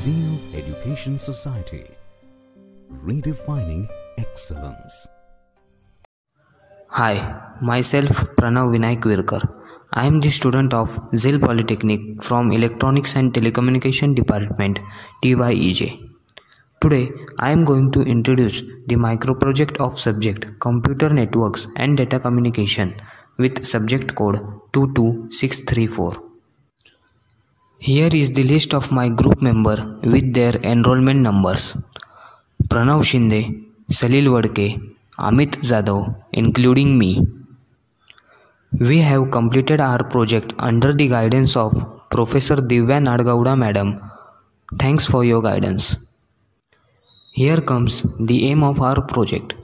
Zeal Education Society, redefining excellence. Hi, myself Pranav Vinayak Virkar. I am the student of Zeal Polytechnic from Electronics and Telecommunication Department, TYEJ. Today, I am going to introduce the micro project of subject Computer Networks and Data Communication with subject code 22634. Here is the list of my group member with their enrollment numbers. Pranav Shinde, Salil Wadke, Amit Jadhav, including me. We have completed our project under the guidance of Professor Divya Nadgowda Madam. Thanks for your guidance. Here comes the aim of our project: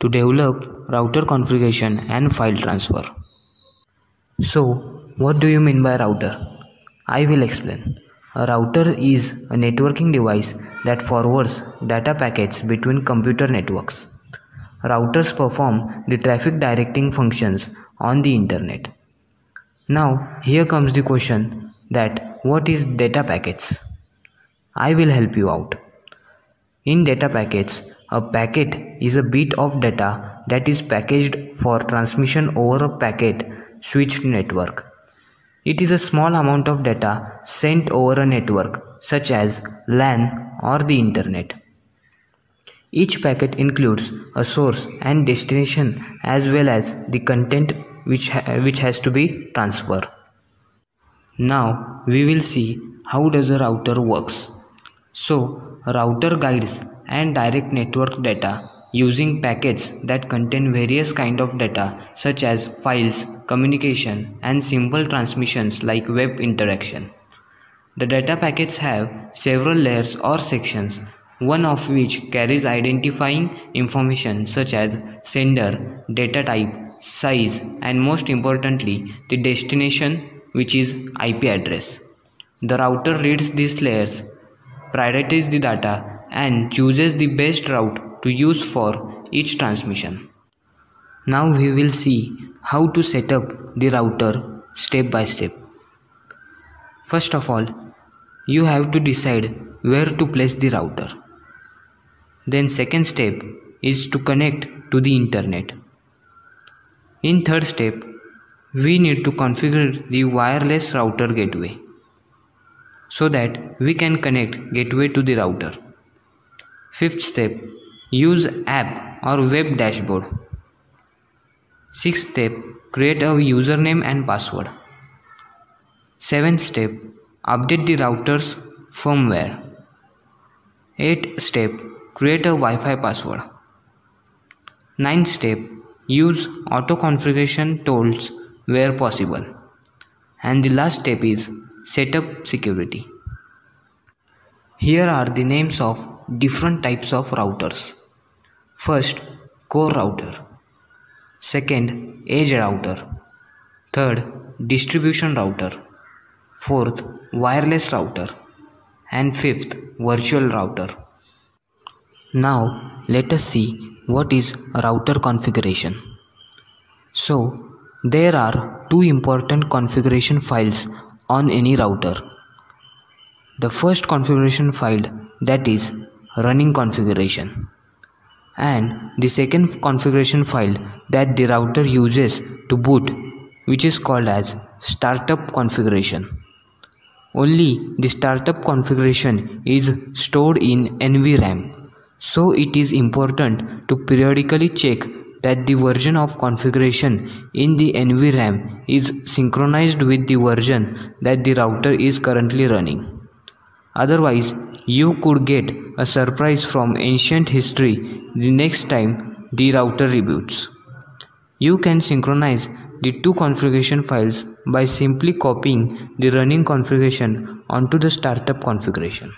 to develop router configuration and file transfer. So, what do you mean by router? I will explain. A router is a networking device that forwards data packets between computer networks. Routers perform the traffic directing functions on the internet. Now, here comes the question that what is data packets? I will help you out. In data packets, a packet is a bit of data that is packaged for transmission over a packet switched network. It is a small amount of data sent over a network such as LAN or the internet. Each packet includes a source and destination as well as the content which has to be transferred. Now we will see how does a router works. So a router guides and direct network data using packets that contain various kind of data such as files, communication and simple transmissions like web interaction. The data packets have several layers or sections, one of which carries identifying information such as sender, data type, size and most importantly the destination, which is IP address. The router reads these layers, prioritizes the data and chooses the best route to use for each transmission. Now we will see how to set up the router step by step. First of all, you have to decide where to place the router. Then second step is to connect to the internet. In third step, we need to configure the wireless router gateway so that we can connect gateway to the router. Fifth step, use app or web dashboard. Sixth step, create a username and password. Seventh step, update the router's firmware. Eighth step, create a Wi-Fi password. Ninth step, use auto configuration tools where possible. And the last step is set up security. Here are the names of different types of routers. First, core router. Second, edge router. Third, distribution router. Fourth, wireless router. And fifth, virtual router. Now, let us see what is router configuration. So, there are two important configuration files on any router. The first configuration file, that is running configuration, and the second configuration file that the router uses to boot, which is called as startup configuration. Only the startup configuration is stored in NVRAM, so it is important to periodically check that the version of configuration in the NVRAM is synchronized with the version that the router is currently running. Otherwise, you could get a surprise from ancient history the next time the router reboots. You can synchronize the two configuration files by simply copying the running configuration onto the startup configuration.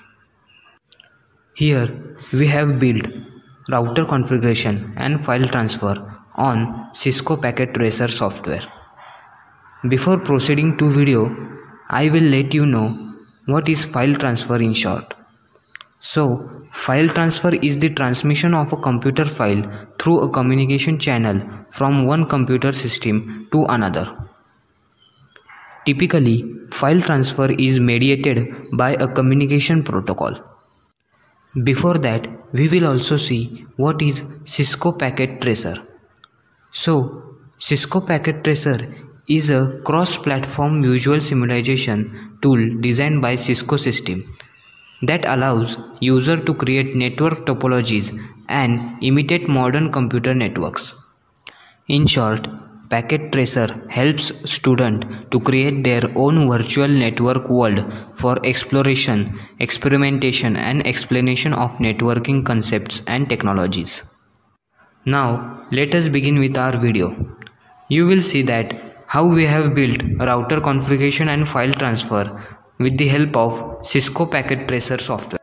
Here we have built router configuration and file transfer on Cisco Packet Tracer software. Before proceeding to video, I will let you know what is file transfer in short. So, file transfer is the transmission of a computer file through a communication channel from one computer system to another. Typically, file transfer is mediated by a communication protocol. Before that, we will also see what is Cisco Packet Tracer. So, Cisco Packet Tracer is a cross-platform visual simulation tool designed by Cisco System that allows users to create network topologies and imitate modern computer networks. In short, Packet Tracer helps students to create their own virtual network world for exploration, experimentation, and explanation of networking concepts and technologies. Now, let us begin with our video. You will see that how we have built router configuration and file transfer with the help of Cisco Packet Tracer software.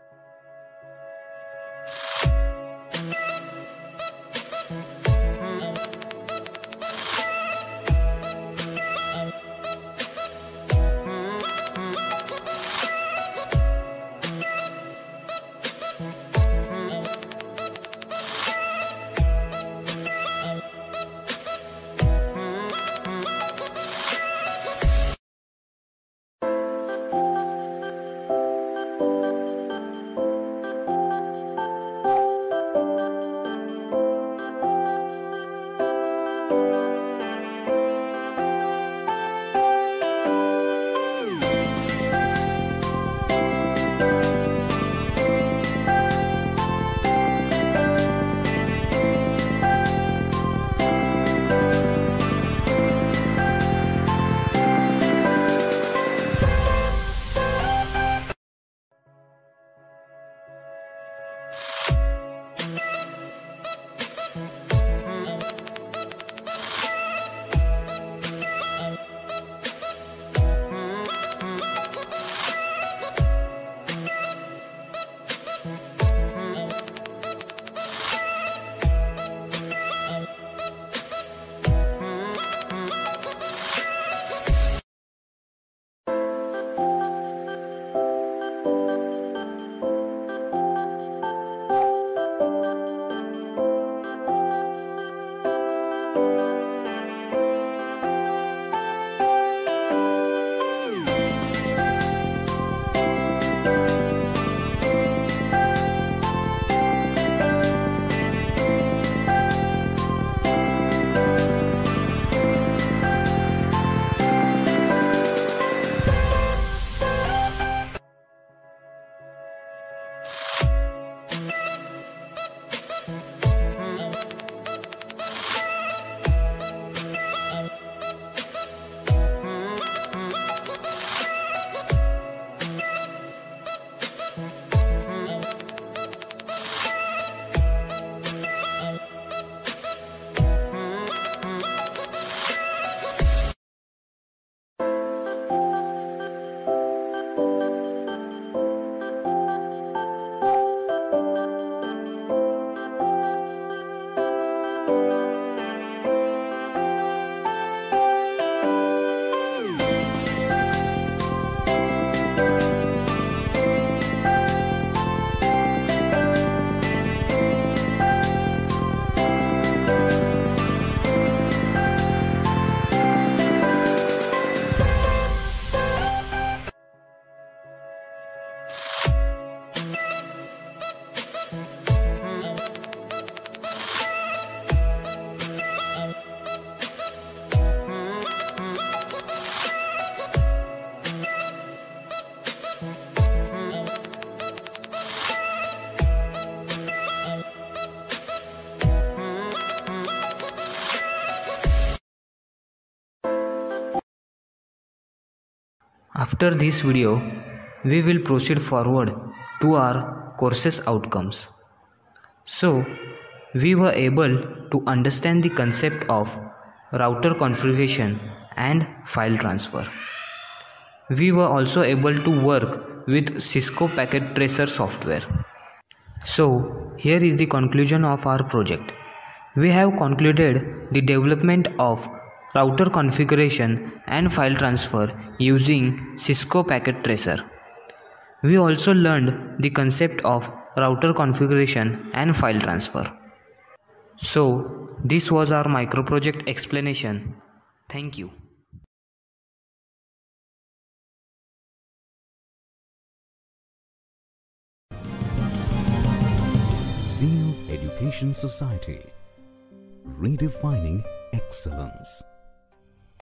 After this video, we will proceed forward to our course's outcomes. So, we were able to understand the concept of router configuration and file transfer. We were also able to work with Cisco Packet Tracer software. So, here is the conclusion of our project. We have concluded the development of router configuration and file transfer using Cisco Packet Tracer. We also learned the concept of router configuration and file transfer. So, this was our micro project explanation. Thank you. Zeal Education Society, redefining excellence.